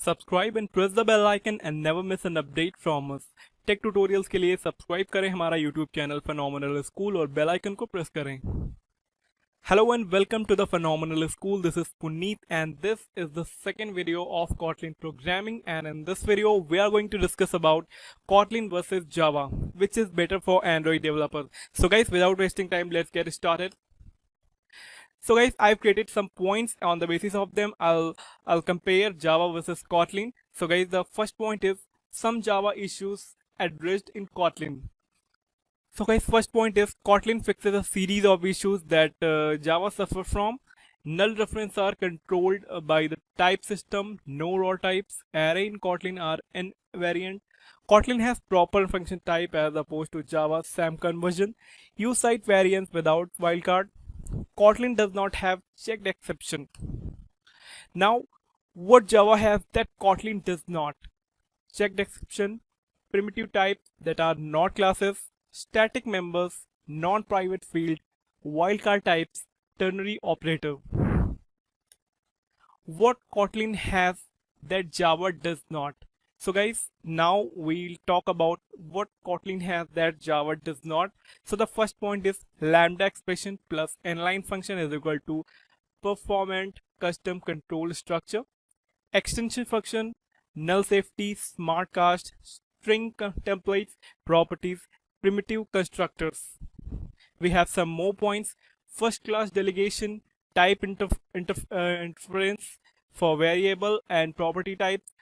Subscribe and press the bell icon and never miss an update from us. Tech tutorials के लिए subscribe करें हमारा YouTube channel phenomenal school और bell icon को press करें। Hello and welcome to the Phenomenal School. This is Puneet and this is the second video of Kotlin programming, and in this video we are going to discuss about Kotlin versus Java, which is better for Android developers. So guys, without wasting time, let's get started. So guys, I've created some points. On the basis of them, I'll compare Java versus Kotlin. So guys, the first point is some Java issues addressed in Kotlin. So guys, first point is Kotlin fixes a series of issues that Java suffer from. Null references are controlled by the type system. No raw types. Array in Kotlin are invariant. Kotlin has proper function type as opposed to Java's SAM conversion. Use site variants without wildcard. Kotlin does not have checked exception. Now, what Java has that Kotlin does not? Checked exception, primitive types that are not classes, static members, non-private field, wildcard types, ternary operator. What Kotlin has that Java does not? So guys, now we'll talk about what Kotlin has that Java does not. So the first point is lambda expression plus inline function is equal to performant custom control structure. Extension function, null safety, smart cast, string templates, properties, primitive constructors. We have some more points. First class delegation, type interference for variable and property types,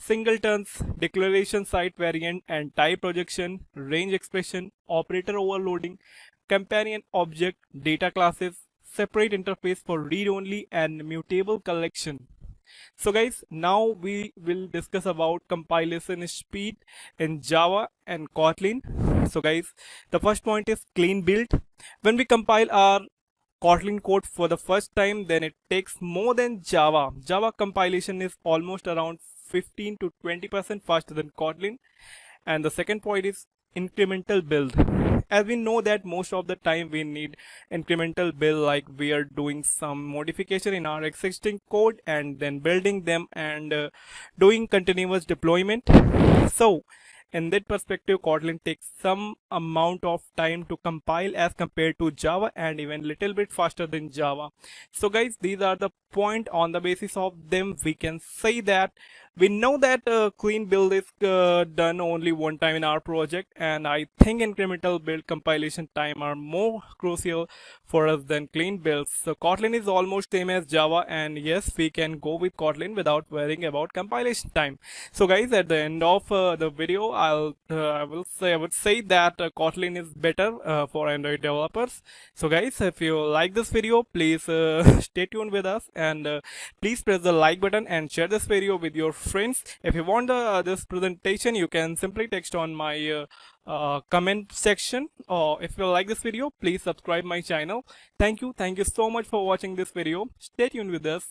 singletons, declaration site variant and type projection, range expression, operator overloading, companion object, data classes, separate interface for read-only and mutable collection. So guys, now we will discuss about compilation speed in Java and Kotlin. So guys, the first point is clean build. When we compile our Kotlin code for the first time, then it takes more than Java. Java compilation is almost around 15 to 20% faster than Kotlin. And the second point is incremental build. As we know that most of the time we need incremental build, like we are doing some modification in our existing code and then building them and doing continuous deployment. So in that perspective, Kotlin takes some amount of time to compile as compared to Java and even little bit faster than Java. So guys, these are the point. On the basis of them, we can say that we know that clean build is done only one time in our project, and I think incremental build compilation time are more crucial for us than clean builds. So Kotlin is almost same as Java, and yes, we can go with Kotlin without worrying about compilation time. So guys, at the end of the video, I would say that Kotlin is better for Android developers. So guys, if you like this video, please stay tuned with us and please press the like button and share this video with your friends. If you want this presentation, you can simply text on my comment section, or if you like this video, please subscribe my channel. Thank you so much for watching this video. Stay tuned with us.